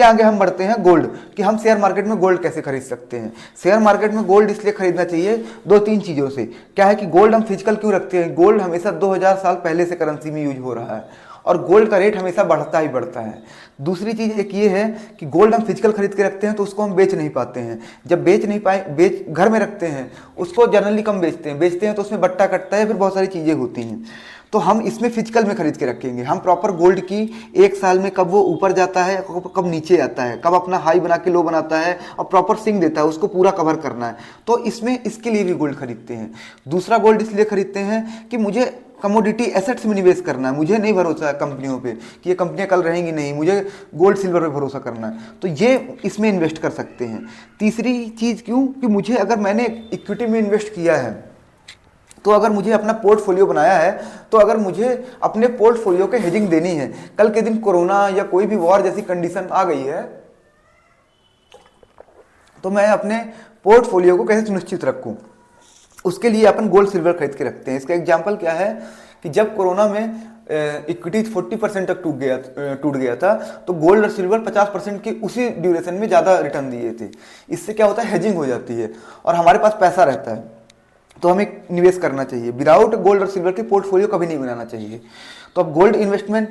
आगे हम बढ़ते हैं गोल्ड, कि हम शेयर मार्केट में गोल्ड कैसे खरीद सकते हैं। शेयर मार्केट में गोल्ड इसलिए खरीदना चाहिए दो तीन चीज़ों से। क्या है कि गोल्ड हम फिजिकल क्यों रखते हैं, गोल्ड हमेशा 2000 साल पहले से करेंसी में यूज हो रहा है और गोल्ड का रेट हमेशा बढ़ता ही बढ़ता है। दूसरी चीज़ एक ये है कि गोल्ड हम फिजिकल खरीद के रखते हैं तो उसको हम बेच नहीं पाते हैं। जब बेच नहीं पाए, घर में रखते हैं, उसको जनरली कम बेचते हैं तो उसमें बट्टा कटता है, फिर बहुत सारी चीज़ें होती हैं। तो हम इसमें फिजिकल में खरीद के रखेंगे। हम प्रॉपर गोल्ड की एक साल में कब वो ऊपर जाता है, कब नीचे आता है, कब अपना हाई बना के लो बनाता है और प्रॉपर स्विंग देता है, उसको पूरा कवर करना है। तो इसमें इसके लिए भी गोल्ड खरीदते हैं। दूसरा गोल्ड इसलिए खरीदते हैं कि मुझे कमोडिटी एसेट्स में निवेश करना है, मुझे नहीं भरोसा है कंपनियों पे कि ये कंपनियां कल रहेंगी नहीं, मुझे गोल्ड सिल्वर पे भरोसा करना है, तो ये इसमें इन्वेस्ट कर सकते हैं। तीसरी चीज़ क्यों, कि मुझे अगर मैंने इक्विटी में इन्वेस्ट किया है तो अगर मुझे अपना पोर्टफोलियो बनाया है, तो अगर मुझे अपने पोर्टफोलियो के हेजिंग देनी है, कल के दिन कोरोना या कोई भी वॉर जैसी कंडीशन आ गई है, तो मैं अपने पोर्टफोलियो को कैसे सुनिश्चित रखूं, उसके लिए अपन गोल्ड सिल्वर खरीद के रखते हैं। इसका एग्जाम्पल क्या है कि जब कोरोना में इक्विटी 40% तक टूट गया था, तो गोल्ड और सिल्वर 50% की उसी ड्यूरेशन में ज़्यादा रिटर्न दिए थे। इससे क्या होता है, हेजिंग हो जाती है और हमारे पास पैसा रहता है, तो हमें निवेश करना चाहिए। विदाउट गोल्ड और सिल्वर के पोर्टफोलियो कभी नहीं बनाना चाहिए। तो अब गोल्ड इन्वेस्टमेंट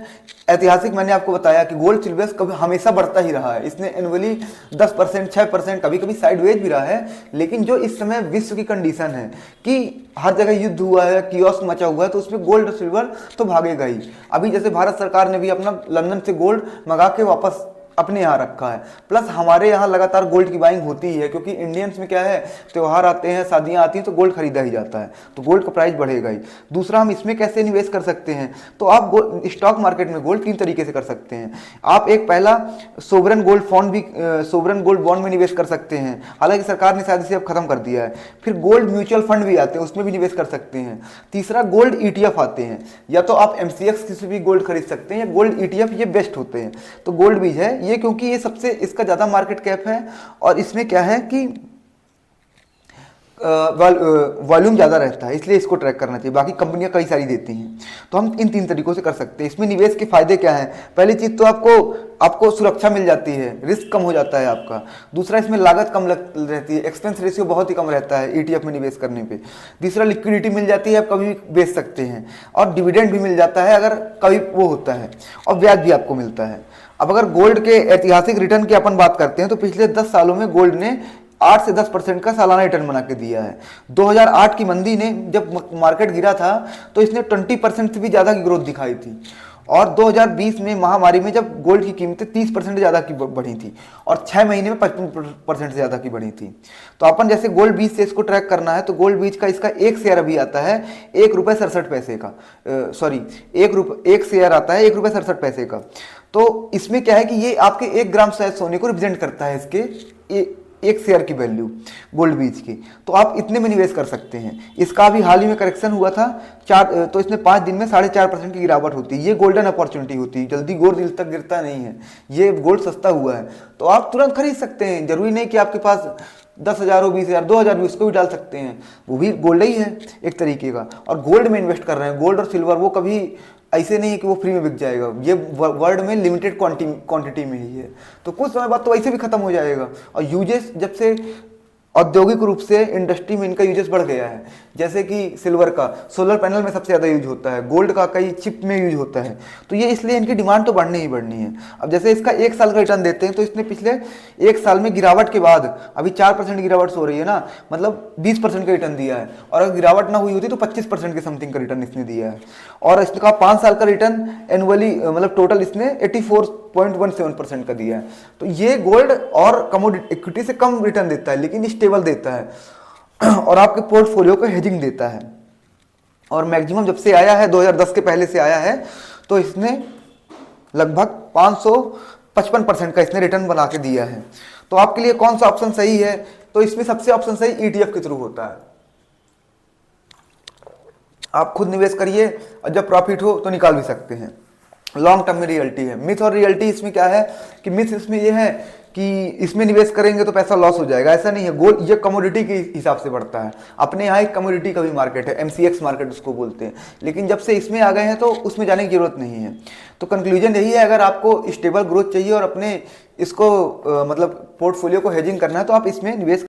ऐतिहासिक, मैंने आपको बताया कि गोल्ड सिल्वर कभी हमेशा बढ़ता ही रहा है। इसने एनुअली 10%, 6%, कभी कभी साइडवेज भी रहा है। लेकिन जो इस समय विश्व की कंडीशन है कि हर जगह युद्ध हुआ है, कियोस्क मचा हुआ है, तो उसमें गोल्ड और सिल्वर तो भागेगा ही। अभी जैसे भारत सरकार ने भी अपना लंदन से गोल्ड मंगा के वापस अपने यहाँ रखा है। प्लस हमारे यहाँ लगातार गोल्ड की बाइंग होती ही है, क्योंकि इंडियंस में क्या है, त्यौहार आते हैं, शादियाँ आती हैं, तो गोल्ड खरीदा ही जाता है, तो गोल्ड का प्राइस बढ़ेगा ही। दूसरा, हम इसमें कैसे निवेश कर सकते हैं, तो आप स्टॉक मार्केट में गोल्ड 3 तरीके से कर सकते हैं। आप एक पहला सोवरेन गोल्ड फंड भी, सोवरेन गोल्ड बॉन्ड में निवेश कर सकते हैं, हालांकि सरकार ने शायद इसे अब खत्म कर दिया है। फिर गोल्ड म्यूचुअल फंड भी आते हैं, उसमें भी निवेश कर सकते हैं। तीसरा, गोल्ड ETF आते हैं, या तो आप MCX से भी गोल्ड खरीद सकते हैं, या गोल्ड ETF, ये बेस्ट होते हैं। तो गोल्ड बीज है ये, क्योंकि ये सबसे, इसका ज्यादा मार्केट कैप है और इसमें क्या है कि वॉल्यूम ज्यादा रहता है, इसलिए इसको ट्रैक करना चाहिए। बाकी कंपनियां कई सारी देती हैं, तो हम इन 3 तरीकों से कर सकते हैं। इसमें निवेश के फायदे क्या हैं? पहली चीज तो आपको सुरक्षा मिल जाती है, रिस्क कम हो जाता है आपका। दूसरा, इसमें लागत कम रहती है, एक्सपेंस रेशियो बहुत ही कम रहता है ETF में निवेश करने पे। तीसरा, लिक्विडिटी मिल जाती है, आप कभी भी बेच सकते हैं, और डिविडेंड भी मिल जाता है अगर कभी वो होता है, और ब्याज भी आपको मिलता है। अब अगर गोल्ड के ऐतिहासिक रिटर्न की अपन बात करते हैं, तो पिछले 10 सालों में गोल्ड ने 8 से 10% का सालाना रिटर्न बना के दिया है। 2008 की मंदी ने, जब मार्केट गिरा था, तो इसने 20% से भी ज़्यादा की ग्रोथ दिखाई थी। और 2020 में महामारी में जब गोल्ड की कीमतें 30% ज़्यादा की बढ़ी थी, और 6 महीने में 55% से ज़्यादा की बढ़ी थी। तो अपन जैसे गोल्ड बीज से इसको ट्रैक करना है, तो गोल्ड बीज का इसका एक शेयर अभी आता है ₹1.67 का, सॉरी, एक शेयर आता है ₹1.67 का। तो इसमें क्या है कि ये आपके 1 ग्राम शायद सोने को रिप्रेजेंट करता है, इसके एक शेयर की वैल्यू गोल्ड बीज की। तो आप इतने में निवेश कर सकते हैं। इसका अभी हाल ही में करेक्शन हुआ था, तो इसमें 5 दिन में 4.5% की गिरावट होती है। ये गोल्डन अपॉर्चुनिटी होती है, जल्दी गोल्ड दिल तक गिरता नहीं है, ये गोल्ड सस्ता हुआ है, तो आप तुरंत खरीद सकते हैं। जरूरी नहीं कि आपके पास 10,000 हो, 20,000, 2,000 भी, उसको भी डाल सकते हैं, वो भी गोल्ड ही है एक तरीके का। और गोल्ड में इन्वेस्ट कर रहे हैं, गोल्ड और सिल्वर वो कभी ऐसे नहीं है कि वो फ्री में बिक जाएगा, ये वर्ल्ड में लिमिटेड क्वांटिटी में ही है, तो कुछ समय बाद तो वैसे भी खत्म हो जाएगा। और यूजेस जब से औद्योगिक रूप से इंडस्ट्री में इनका यूजेस बढ़ गया है, जैसे कि सिल्वर का सोलर पैनल में सबसे ज़्यादा यूज होता है, गोल्ड का कई चिप में यूज होता है, तो ये इसलिए इनकी डिमांड तो बढ़नी ही बढ़नी है। अब जैसे इसका 1 साल का रिटर्न देते हैं, तो इसने पिछले 1 साल में गिरावट के बाद अभी 4% गिरावट हो रही है ना, मतलब 20% का रिटर्न दिया है। और अगर गिरावट ना हुई होती तो 25% के समथिंग का रिटर्न इसने दिया है। और इसका 5 साल का रिटर्न एनुअली, मतलब टोटल इसने 84.17% का दिया है। तो ये गोल्ड और कमोडिटी इक्विटी से कम रिटर्न देता है, लेकिन स्टेबल देता है और आपके पोर्टफोलियो को हेजिंग देता है। और मैक्सिमम जब से आया है, 2010 के पहले से आया है, तो इसने लगभग 555% का इसने रिटर्न बना के दिया है। तो आपके लिए कौन सा ऑप्शन सही है? तो इसमें सबसे ऑप्शन सही ETF के थ्रू होता है। आप खुद निवेश करिए और जब प्रॉफिट हो तो निकाल भी सकते हैं। लॉन्ग टर्म में रियलिटी है। मिथ और रियलिटी इसमें क्या है कि मिथ इसमें ये है कि इसमें निवेश करेंगे तो पैसा लॉस हो जाएगा, ऐसा नहीं है। गोल्ड ये कमोडिटी के हिसाब से बढ़ता है। अपने यहाँ एक कमोडिटी का भी मार्केट है, MCX मार्केट उसको बोलते हैं, लेकिन जब से इसमें आ गए हैं तो उसमें जाने की जरूरत नहीं है। तो कंक्लूजन यही है, अगर आपको स्टेबल ग्रोथ चाहिए और अपने इसको मतलब पोर्टफोलियो को हेजिंग करना है तो आप इसमें निवेश